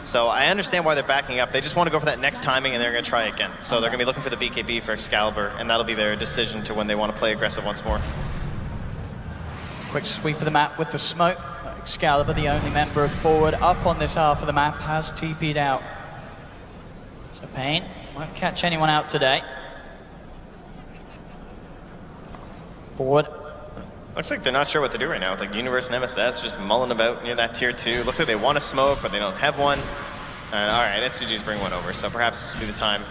So I understand why they're backing up. They just want to go for that next timing, and they're going to try again. So they're going to be looking for the BKB for Excalibur, and that'll be their decision to when they want to play aggressive once more. Quick sweep of the map with the smoke. Excalibur, the only member of Forward up on this half of the map, has TP'd out. So Pain won't catch anyone out today. Forward. Looks like they're not sure what to do right now. With like Universe and MSS just mulling about near that tier 2. Looks like they want to smoke, but they don't have one. And all right, SVG's bring one over, so perhaps this will be the time.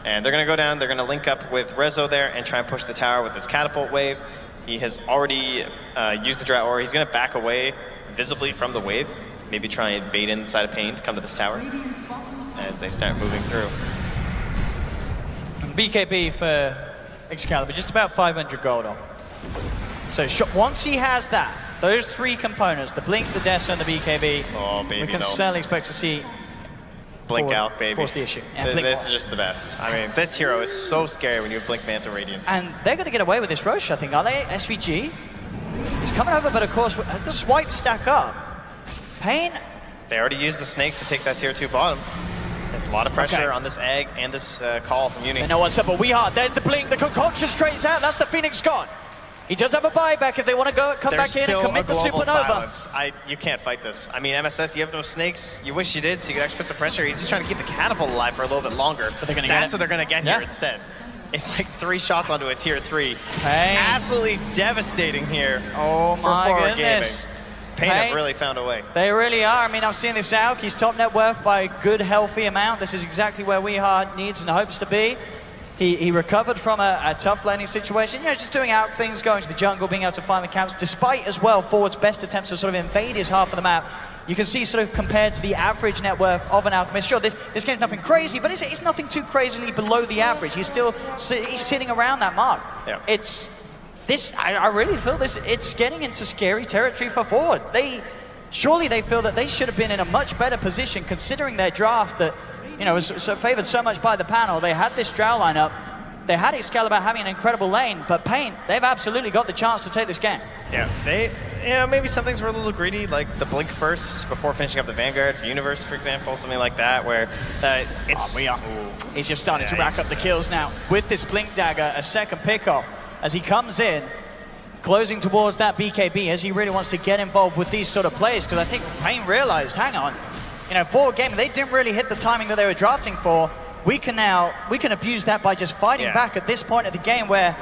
And they're going to go down, they're going to link up with Rezo there and try and push the tower with this catapult wave. He has already used the Drought Aura. He's going to back away visibly from the wave. Maybe try and bait inside of Pain to come to this tower as they start moving through. BKB for Excalibur, just about 500 gold on. So once he has that, those 3 components, the Blink, the Des, and the BKB, we can certainly expect to see Blink out, baby. Force the issue. Yeah, this is just the best. I mean, this hero is so scary when you have Blink Manta Radiance. And they're going to get away with this Roche, I think, are they? SVG? He's coming over, but of course, the swipes stack up. Pain. They already used the snakes to take that tier 2 bottom. There's a lot of pressure on this egg and this call from Uni. They know what's up, but there's the Blink, the concoction straightens out, that's the Phoenix gone. He does have a buyback if they want to come back in and commit the Supernova. You can't fight this. I mean, MSS, you have no snakes. You wish you did, so you could actually put some pressure. He's just trying to keep the catapult alive for a little bit longer. But they're gonna That's what they're going to get here instead. It's like 3 shots onto a tier 3. Pain. Absolutely devastating here for Forward Gaming. Pain have really found a way. They really are. I mean, I've seen this out. He's top net worth by a good, healthy amount. This is exactly where WeHard needs and hopes to be. He recovered from a tough landing situation, you know, just doing out things, going to the jungle, being able to find the camps, despite as well Forward's best attempts to sort of invade his half of the map. You can see sort of compared to the average net worth of an Alchemist. Sure, this game's nothing crazy, but it's nothing too crazily below the average. He's sitting around that mark. Yeah. I really feel it's getting into scary territory for Forward. Surely they feel that they should have been in a much better position considering their draft that, you know, was favored so much by the panel. They had this Drow lineup. They had Excalibur having an incredible lane, but Pain, they've absolutely got the chance to take this game. Yeah, maybe some things were a little greedy, like the Blink first before finishing up the Vanguard for Universe, for example, something like that, where he's just starting to rack up the kills now. With this Blink Dagger, a second pickoff as he comes in, closing towards that BKB as he really wants to get involved with these sort of plays, because I think Pain realized, hang on, you know, Forward Gaming, they didn't really hit the timing that they were drafting for. We can abuse that by just fighting back at this point of the game where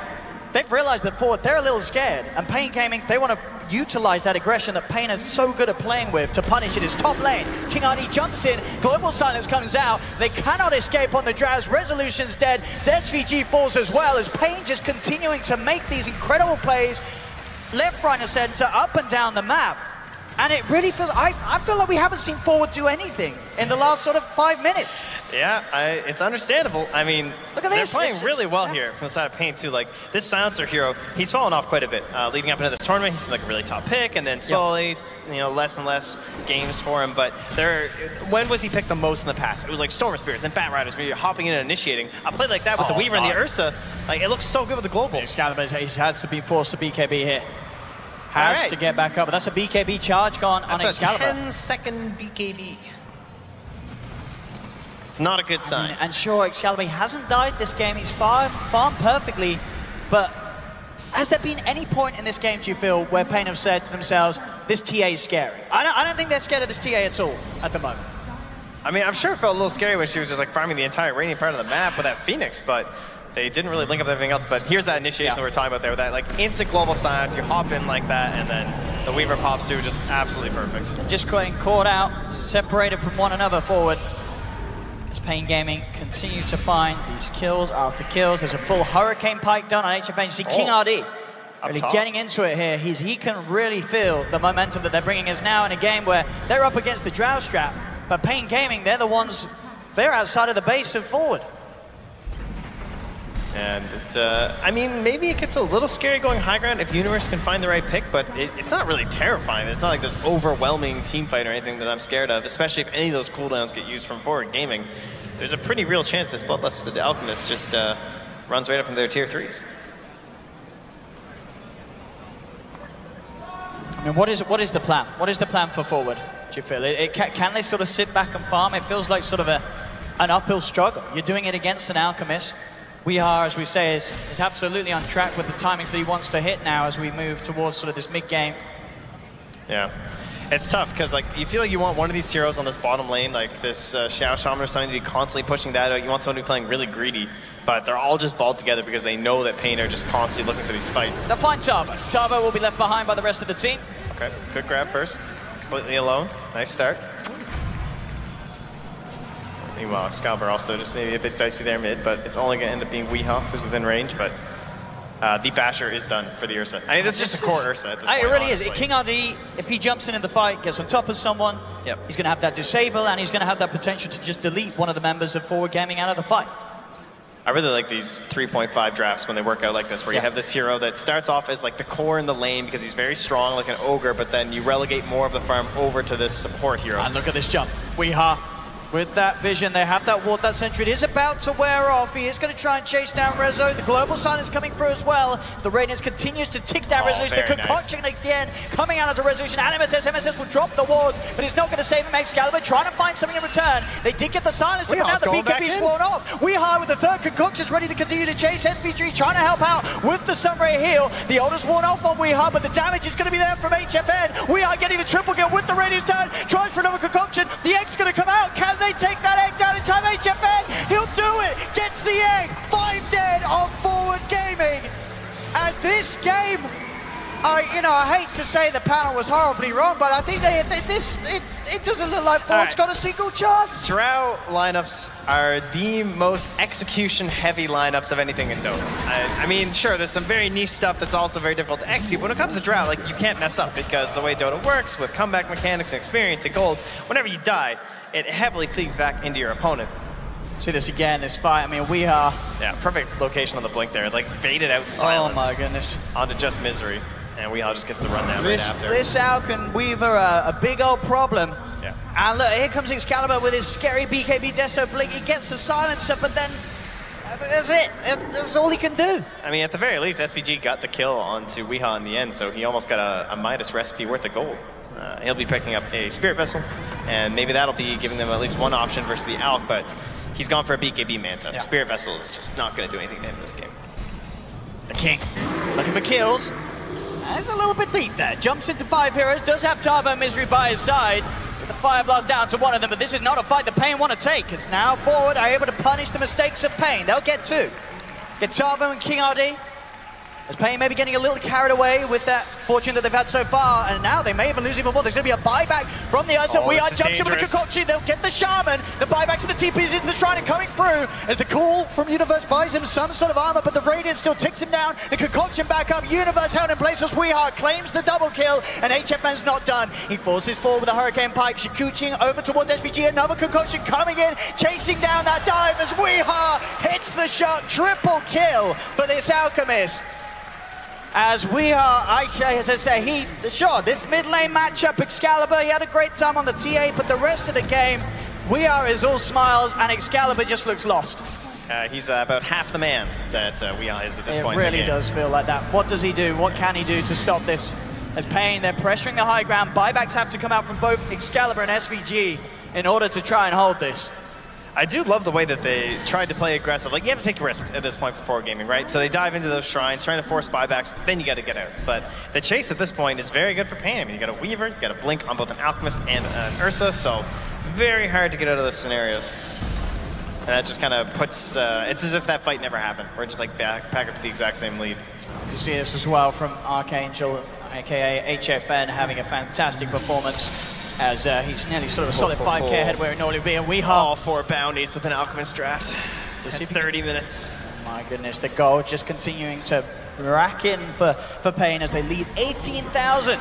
they've realized that Forward, they're a little scared. And Pain Gaming, they want to utilize that aggression that Pain is so good at playing with to punish in his top lane. King Arnie jumps in, Global Silence comes out. They cannot escape on the Drows. Resolution's dead. SVG falls as well as Pain just continuing to make these incredible plays left, right, and center, up and down the map. And it really feels, I feel like we haven't seen Forward do anything in the last sort of 5 minutes. Yeah, it's understandable. I mean, look at they're this. Playing really well here from the side of Pain too. Like this Silencer hero, he's fallen off quite a bit. Leading up into this tournament, he seemed like a really top pick, and then slowly, you know, less and less games for him. But when was he picked the most in the past? It was like Storm Spirits and Bat Riders, where you're hopping in and initiating. I played like that with the Weaver and the Ursa. Like it looks so good with the global. Excalibur has to be forced to BKB here. Has to get back up, but that's a BKB charge gone on Excalibur. That's a 10-second BKB. Not a good sign. And sure, Excalibur hasn't died this game. He's farmed perfectly, but has there been any point in this game, do you feel, where Pain have said to themselves, this TA is scary? I don't think they're scared of this TA at all at the moment. I mean, I'm sure it felt a little scary when she was just like farming the entire radiant part of the map with that Phoenix, but they didn't really link up with everything else. But here's that initiation that we're talking about there, with that like instant global silence. You hop in like that, and then The Weaver pops too, just absolutely perfect. Just getting caught out, separated from one another forward. As Pain Gaming continue to find these kills after kills. There's a full Hurricane Pike done on HFN. You see King RD really getting into it here. He can really feel the momentum that they're bringing us now in a game where they're up against the Drow Strap, but Pain Gaming, they're the ones, they're outside of the base of forward. And I mean, maybe it gets a little scary going high ground if Universe can find the right pick, but it's not really terrifying. It's not like this overwhelming team fight or anything that I'm scared of, especially if any of those cooldowns get used from forward gaming. There's a pretty real chance this Bloodlust Alchemist just runs right up into their tier 3s. I mean, what is the plan? What is the plan for forward, do you feel? Can they sort of sit back and farm? It feels like sort of an uphill struggle. You're doing it against an Alchemist. We are, as we say, is absolutely on track with the timings that he wants to hit now as we move towards sort of this mid-game. Yeah. It's tough because like you feel like you want one of these heroes on this bottom lane, like this Xiao Shaman or something, to be constantly pushing that out. You want someone to be playing really greedy, but they're all just balled together because they know that Pain are just constantly looking for these fights. They'll find Tavo. Tavo will be left behind by the rest of the team. Okay, good grab first. Completely alone. Nice start. Meanwhile, Excalibur also just maybe a bit dicey there mid, but it's only going to end up being Weehaw, who's within range, but the Basher is done for the Ursa. I mean, this is just a core Ursa at this point, It really honestly. is. King RD, if he jumps in the fight, gets on top of someone, he's going to have that disable, and he's going to have that potential to just delete one of the members of forward gaming out of the fight. I really like these 3.5 drafts when they work out like this, where you have this hero that starts off as like the core in the lane because he's very strong, like an ogre, but then you relegate more of the farm over to this support hero. And look at this jump. Weehaw. With that vision, they have that ward, that sentry. It is about to wear off. He is going to try and chase down Rezo. The global silence coming through as well. The Radiance continues to tick down Resolution. The concoction again coming out of Resolution. And MSS will drop the wards, but he's not going to save him. Excalibur trying to find something in return. They did get the silence, but now the BKB's worn off. Weehaw with the third concoction ready to continue to chase. SVG trying to help out with the Sunray heal. The Elder's worn off on Weehaw, but the damage is going to be there from HFN. Weehaw getting the triple kill with the Radiance turn. Tries for another concoction. The Egg's going to come out. Can they take that Egg down in time? HFN, he'll do it, gets the Egg, 5 dead on forward gaming. As this game, I hate to say the panel was horribly wrong, but I think it doesn't look like forward's got a single chance. Drow lineups are the most execution-heavy lineups of anything in Dota. I mean, sure, there's some very niche stuff that's also very difficult to execute, but when it comes to Drow, like, you can't mess up because the way Dota works with comeback mechanics and experience and gold, whenever you die, it heavily feeds back into your opponent. See this again, this fight. I mean, we are... Yeah, perfect location on the blink there. It, like, faded out silence. Oh my goodness. Onto just Misery. And Weehaw just gets the run down right after. This Alk and Weaver are a big old problem. Yeah. And look, here comes Excalibur with his scary BKB Deso blink. He gets the silencer, but then that's it. That's all he can do. I mean, at the very least, SVG got the kill onto Weehaw in the end, so he almost got a Midas recipe worth of gold. He'll be picking up a Spirit Vessel, and maybe that'll be giving them at least one option versus the Alk, but he's gone for a BKB Manta. Yeah. Spirit Vessel is just not going to do anything to him in this game. The King looking for kills. There's a little bit deep there. Jumps into 5 heroes, does have Tavo and Misery by his side. With the Fire Blast down to one of them, but this is not a fight that Pain want to take. It's now forward, are able to punish the mistakes of Pain. They'll get 2. Get Tavo and King RD. As Pain may be getting a little carried away with that fortune that they've had so far, and now they may even lose even more. There's going to be a buyback from the Ursa. We are jumping with the concoction. They'll get the Shaman. The buyback to the TPs into the Shrine and coming through. As the call from Universe buys him some sort of armor, but the Radiant still ticks him down. The concoction back up. Universe held in place as Weehaw claims the double kill, and HFN's not done. He forces forward with a Hurricane Pike. Shikuching over towards SVG. Another concoction coming in, chasing down that dive as Weehaw hits the shot. Triple kill for this Alchemist. As we are, as I say, this mid lane matchup, Excalibur, he had a great time on the TA, but the rest of the game, we are is all smiles, and Excalibur just looks lost. He's about half the man that Weehaw is at this point. It really does feel like that. What does he do? What can he do to stop this? As Pain, they're pressuring the high ground. Buybacks have to come out from both Excalibur and SVG in order to try and hold this. I do love the way that they tried to play aggressive. Like, you have to take risks at this point for forward gaming, right? So they dive into those shrines, trying to force buybacks, then you got to get out. But the chase at this point is very good for Pain. I mean, you got a Weaver, you got a Blink on both an Alchemist and an Ursa, so very hard to get out of those scenarios. And that just kind of puts, it's as if that fight never happened. We're just like back up to the exact same lead. You see this as well from Archangel. aka HFN, having a fantastic performance as he's nearly sort of a solid 5k ahead where he normally would be. And we all 4 bounties with an Alchemist draft. Just 30 minutes. My goodness, the goal just continuing to rack in for Pain as they lead 18,000.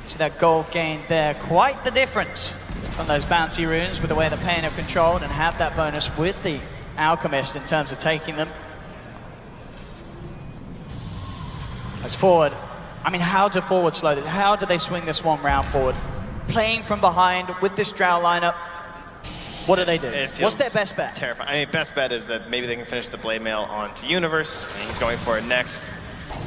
So that goal gain there, quite the difference from those bounty runes with the way that Pain have controlled and have that bonus with the Alchemist in terms of taking them. As forward, I mean, how do forward slow this? How do they swing this one round forward? Playing from behind with this Drow lineup, what do they do? What's their best bet? Terrifying. I mean, best bet is that maybe they can finish the Blade Mail onto Universe, and he's going for it next.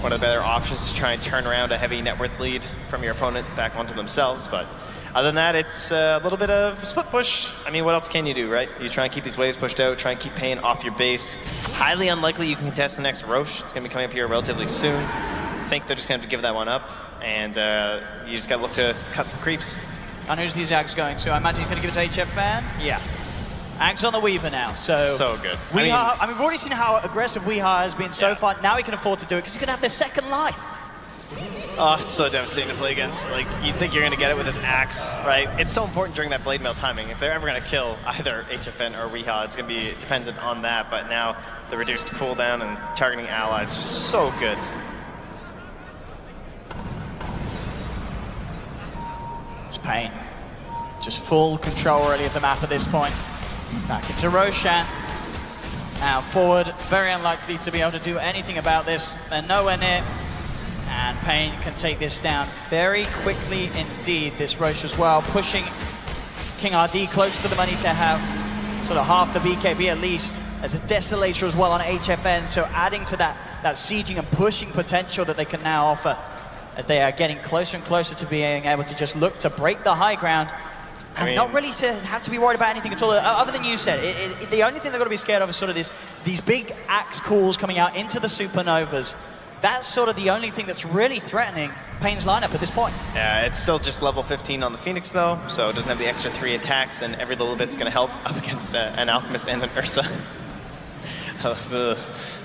One of the better options to try and turn around a heavy net worth lead from your opponent back onto themselves, but other than that, it's a little bit of a split push. I mean, what else can you do, right? You try and keep these waves pushed out, try and keep Pain off your base. Highly unlikely you can contest the next Roche. It's going to be coming up here relatively soon. I think they're just going to have to give that one up, and you just got to look to cut some creeps. And who's these Ags going to? I imagine he's going to give it to HFN? Yeah. Ags on the Weaver now, so good. I mean, we've already seen how aggressive Weeha has been so far. Now he can afford to do it because he's going to have their second life. Oh, it's so devastating to play against. Like, you think you're going to get it with his axe, right? It's so important during that Blade Mail timing. If they're ever going to kill either HFN or Weeha, it's going to be dependent on that. But now, the reduced cooldown and targeting allies is just so good. It's Pain. Just full control really of the map at this point. Back into Roshan. Now forward, very unlikely to be able to do anything about this. They're nowhere near. And Pain can take this down very quickly indeed. This Roche as well, pushing King RD close to the money to have sort of half the BKB at least. As a Desolator as well on HFN, so adding to that sieging and pushing potential that they can now offer as they are getting closer and closer to being able to just look to break the high ground. And not really to have to be worried about anything at all, other than you said. The only thing they've got to be scared of is sort of these big axe calls coming out into the supernovas. That's sort of the only thing that's really threatening Pain's lineup at this point. Yeah, it's still just level 15 on the Phoenix though, so it doesn't have the extra 3 attacks, and every little bit's going to help up against an Alchemist and an Ursa.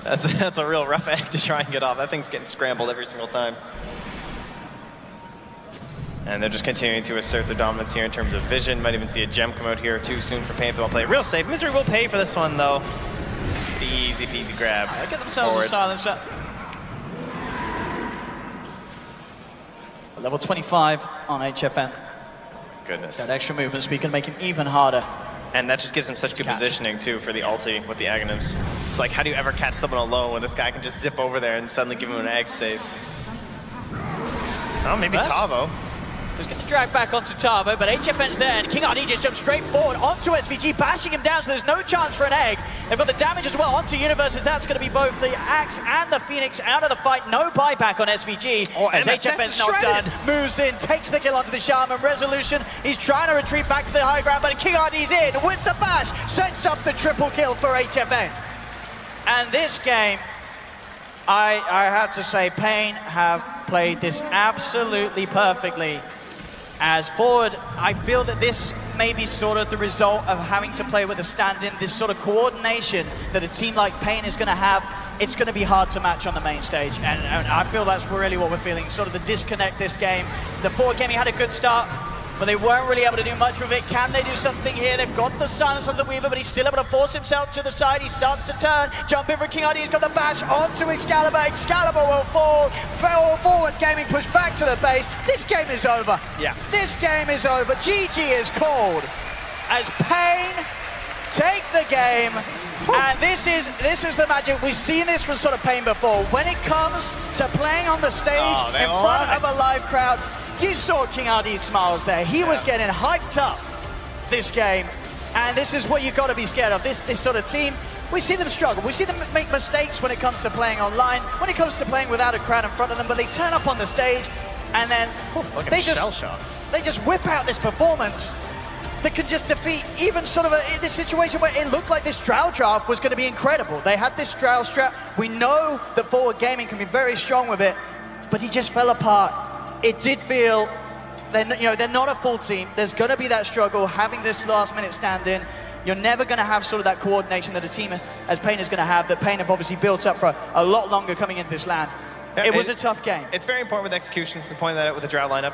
That's a real rough egg to try and get off. That thing's getting scrambled every single time. And they're just continuing to assert their dominance here in terms of vision. Might even see a gem come out here too soon for Pain if they won't play it real safe. Misery will pay for this one though. Easy peasy grab. They get themselves a silencer. Level 25 on HFN. Goodness. That extra movement speed can make him even harder. And that just gives him such good positioning too for the ulti with the Aghanims. It's like, how do you ever catch someone alone when this guy can just zip over there and suddenly give him an egg save? Oh, maybe Tavo. He's going to drag back onto Tavo, but HFN's there, and King RD just jumps straight forward onto SVG, bashing him down, so there's no chance for an egg. They've got the damage as well onto Universes. That's going to be both the Axe and the Phoenix out of the fight. No buyback on SVG. As HFN's not done, moves in, takes the kill onto the Shaman. Resolution, he's trying to retreat back to the high ground, but King RD's in with the bash, sets up the triple kill for HFN. And this game, I have to say, Pain have played this absolutely perfectly. As forward, I feel that this may be sort of the result of having to play with a stand-in, this sort of coordination that a team like Pain is going to have. It's going to be hard to match on the main stage, and I feel that's really what we're feeling, sort of the disconnect this game. The forward game, he had a good start, but they weren't really able to do much with it. Can they do something here? They've got the silence of the Weaver, but he's still able to force himself to the side. He starts to turn, jump in for King RD. He's got the bash onto Excalibur. Excalibur will fall. Forward gaming pushed back to the base. This game is over. Yeah. This game is over. GG is called as Pain take the game. And this is the magic. We've seen this from sort of Pain before. When it comes to playing on the stage in front of a live crowd, you saw King RD's smiles there. He was getting hyped up this game. And this is what you've got to be scared of. This sort of team, we see them struggle. We see them make mistakes when it comes to playing online, when it comes to playing without a crowd in front of them, but they turn up on the stage and then they just whip out this performance that can just defeat even sort of this situation where it looked like this Drow draft was going to be incredible. They had this Drow strap. We know that forward gaming can be very strong with it, but he just fell apart. It did feel, they're not a full team. There's going to be that struggle having this last-minute stand-in. You're never going to have sort of that coordination that a team as Pain is going to have, that Pain have obviously built up for a lot longer coming into this land. It was a tough game. It's very important with execution. We pointed that out with the Drow lineup.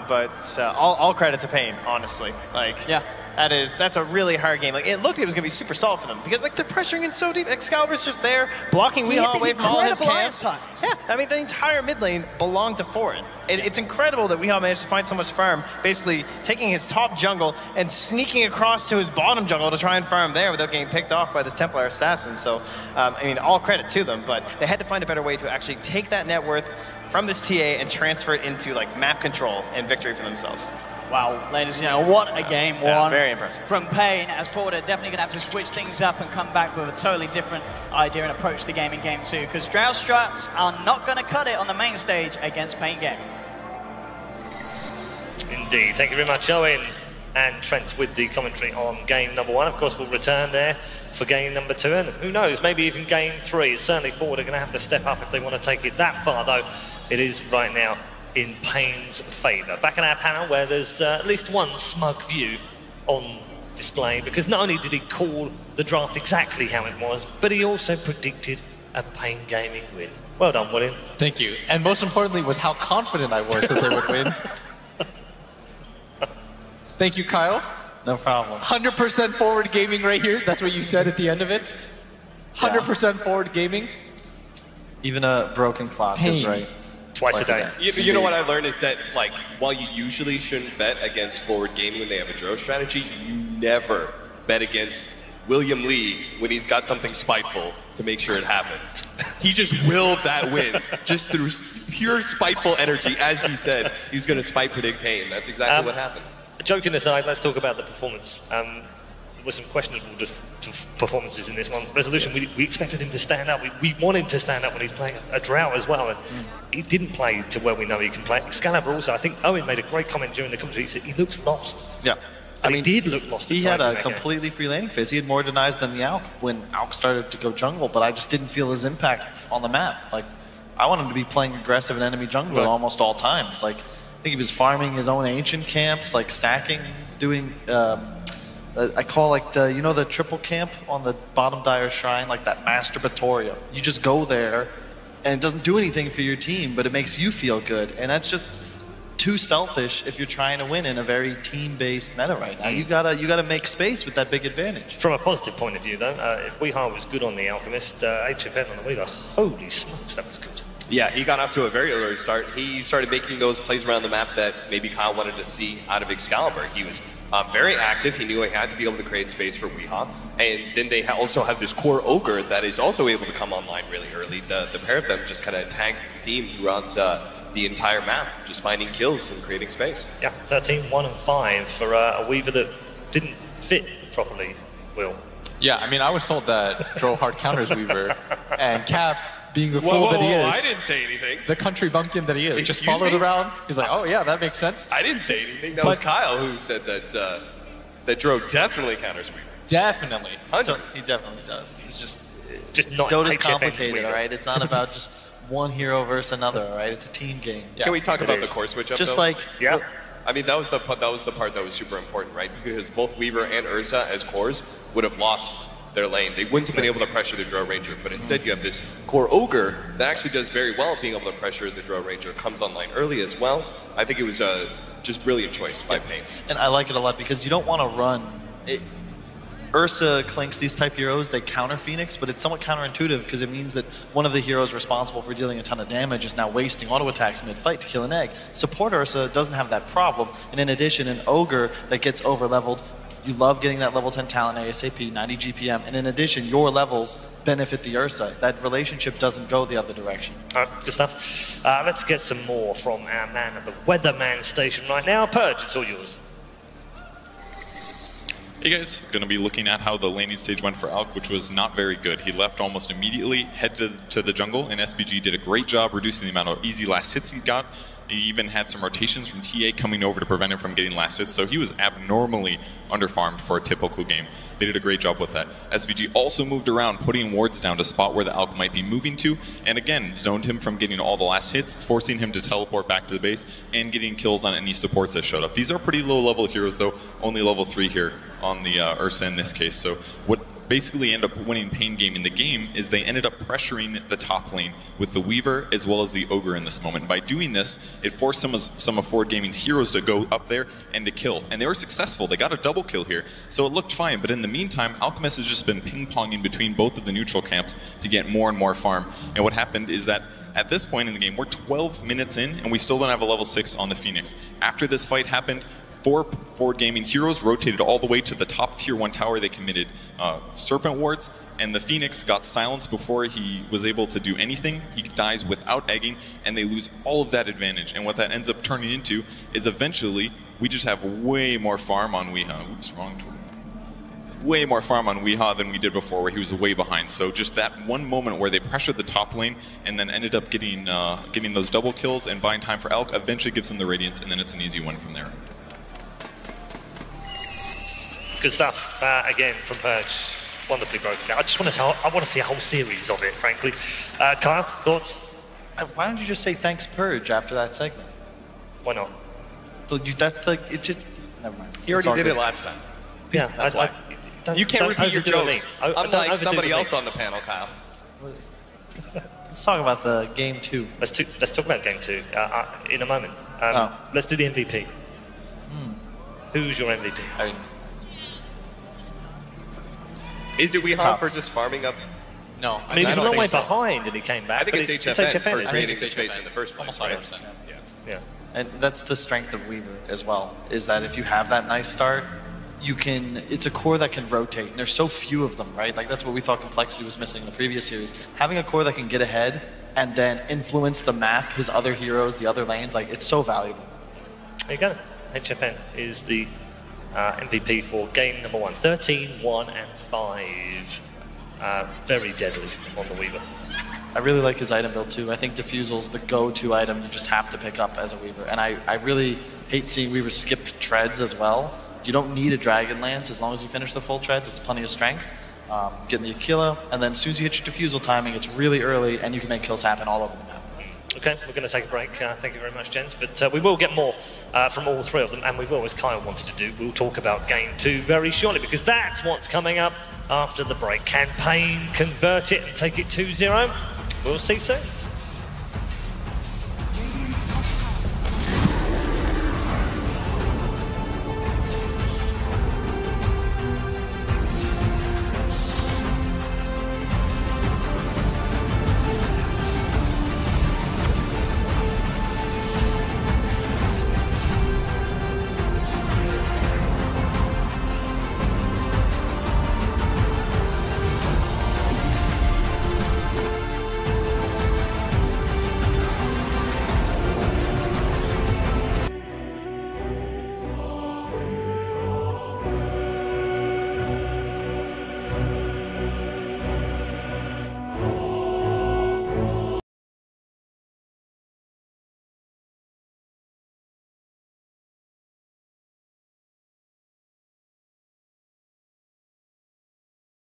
But all credit to Pain, honestly. Like, yeah. That's a really hard game. Like, it looked like it was going to be super solid for them because like they're pressuring in so deep. Excalibur's just there blocking Weehaw away from all his camps. Yeah, I mean the entire mid lane belonged to Foreign. It's incredible that Weehaw managed to find so much farm, basically taking his top jungle and sneaking across to his bottom jungle to try and farm there without getting picked off by this Templar assassin. So, I mean, all credit to them, but they had to find a better way to actually take that net worth from this TA and transfer it into like map control and victory for themselves. Wow, ladies and gentlemen, what a game one. Very impressive. From Pain, as Forward are definitely going to have to switch things up and come back with a totally different idea and approach to the game in Game 2, because Drow Struts are not going to cut it on the main stage against Pain Gaming. Indeed. Thank you very much, Owen and Trent, with the commentary on game number 1. Of course, we'll return there for game number 2, and who knows, maybe even game 3. Certainly Forward are going to have to step up if they want to take it that far, though it is right now in Pain's favour. Back in our panel, where there's at least one smug view on display, because not only did he call the draft exactly how it was, but he also predicted a Pain Gaming win. Well done, William. Thank you. And most importantly was how confident I was that they would win. Thank you, Kyle. No problem. 100% Forward Gaming right here. That's what you said at the end of it. 100% Forward Gaming. Even a broken clock is right. Twice a day. You know what I learned is that, like, while you usually shouldn't bet against Forward Gaming when they have a draw strategy, you never bet against William Lee when he's got something spiteful to make sure it happens. He just willed that win, just through pure spiteful energy. As he said, he's going to spite predict Pain. That's exactly what happened. Joking aside, let's talk about the performance. There were some questionable performances in this one. Resolution, we expected him to stand up. We want him to stand up when he's playing a Drow as well. And he didn't play to where we know he can play. Excalibur also, I think Owen made a great comment during the commentary. He said he looks lost. Yeah. I mean, he did look lost. He had a completely free laning phase. He had more denies than the Alk when Alk started to go jungle, but I just didn't feel his impact on the map. Like, I want him to be playing aggressive in enemy jungle at almost all times. Like, I think he was farming his own ancient camps, like stacking, doing, I call like the, you know, the triple camp on the bottom Dire Shrine, like that masturbatoria. You just go there and it doesn't do anything for your team, but it makes you feel good. And that's just too selfish if you're trying to win in a very team-based meta right now. You gotta make space with that big advantage. From a positive point of view, though, if Weehaw was good on the Alchemist, HFN on the Weehaw, holy smokes, that was good. Yeah, he got off to a very early start. He started making those plays around the map that maybe Kyle wanted to see out of Excalibur. He was very active. He knew he had to be able to create space for Weehaw. And then they also have this core Ogre that is also able to come online really early. The pair of them just kind of tanked the team throughout the entire map, just finding kills and creating space. Yeah, 13, 1 and 5 for a Weaver that didn't fit properly, Will. Yeah, I mean, I was told that drove hard counters Weaver, and Cap, being the fool that he is. I didn't say anything. The country bumpkin that he is. Excuse just followed me? around. He's like, oh yeah, that makes sense. I didn't say anything. That was Kyle who said that that Dro definitely counters Weaver. Definitely. He definitely does. He's just not Dota's HFN's complicated, Weaver. all right? It's not about just one hero versus another, all right? It's a team game. Yeah, Can we talk about the core switch up, Just though? like, Yeah. I mean, that was the part that was super important, right? Because both Weaver and Ursa as cores would have lost their lane. They wouldn't have been able to pressure the Drow Ranger, but instead you have this core Ogre that actually does very well at being able to pressure the Drow Ranger. Comes online early as well. I think it was a just brilliant choice by Pain. and I like it a lot because you don't want to run. Ursa clinks these type heroes, they counter Phoenix, but it's somewhat counterintuitive because it means that one of the heroes responsible for dealing a ton of damage is now wasting auto attacks mid-fight to kill an egg. Support Ursa doesn't have that problem, and in addition, an Ogre that gets over-leveled, you love getting that level 10 talent ASAP, 90 GPM, and in addition, your levels benefit the Ursa. That relationship doesn't go the other direction. All right, good stuff. Let's get some more from our man at the Weatherman station right now. Purge, it's all yours. Hey guys, going to be looking at how the laning stage went for Alk, which was not very good. He left almost immediately, headed to the jungle, and SVG did a great job reducing the amount of easy last hits he got. He even had some rotations from TA coming over to prevent him from getting last hits, so he was abnormally underfarmed for a typical game. They did a great job with that. SVG also moved around, putting wards down to spot where the Alk might be moving to, and again, zoned him from getting all the last hits, forcing him to teleport back to the base, and getting kills on any supports that showed up. These are pretty low-level heroes, though, only level 3 here on the Ursa in this case. So what basically end up winning Pain game in the game is they ended up pressuring the top lane with the Weaver as well as the Ogre in this moment. By doing this, it forced some of Forward Gaming's heroes to go up there and to kill. And they were successful. They got a double kill here. So it looked fine. But in the meantime, Alchemist has just been ping-ponging between both of the neutral camps to get more and more farm. And what happened is that at this point in the game, we're 12 minutes in, and we still don't have a level 6 on the Phoenix. After this fight happened, 4 Forward Gaming heroes rotated all the way to the top tier 1 tower. They committed Serpent Wards, and the Phoenix got silenced before he was able to do anything. He dies without egging, and they lose all of that advantage. And what that ends up turning into is eventually we just have way more farm on Weeha. Oops, wrong tool. Way more farm on Weeha than we did before, where he was way behind. So just that one moment where they pressured the top lane and then ended up getting those double kills and buying time for Alk eventually gives them the Radiance, and then it's an easy win from there. Good stuff again from Purge. Wonderfully broken down. I want to see a whole series of it, frankly. Kyle, thoughts? Why don't you just say thanks, Purge, after that segment? Why not? So that's the it just. Never mind. He already did it last time. Yeah, that's why. You can't repeat your jokes. Unlike somebody else on the panel, Kyle. Let's talk about the game 2. Let's talk about game 2 in a moment. Let's do the MVP. Who's your MVP? I mean, is it Weeha for just farming up? No, I mean, he was a long way behind and he came back. I think it's HFN for isn't creating it? the space in the first place, right? Yeah. and that's the strength of Weaver as well, is that if you have that nice start, you can, it's a core that can rotate, and there's so few of them, right? Like that's what we thought Complexity was missing in the previous series. Having a core that can get ahead and then influence the map, his other heroes, the other lanes, like it's so valuable. There you go. HFN is the MVP for game number 1. 13, 1, and 5. Very deadly on the Weaver. I really like his item build too. I think Diffusal's the go-to item you just have to pick up as a Weaver. And I really hate seeing Weavers skip treads as well. You don't need a Dragon Lance as long as you finish the full treads. It's plenty of strength. Getting the Aquila, and then as soon as you hit your Diffusal timing, it's really early, and you can make kills happen all over the map. Okay, we're going to take a break. Thank you very much, gents. But we will get more from all 3 of them, and we will, as Kyle wanted to do, we'll talk about Game 2 very shortly, because that's what's coming up after the break. Can Pain convert it and take it 2-0? We'll see soon.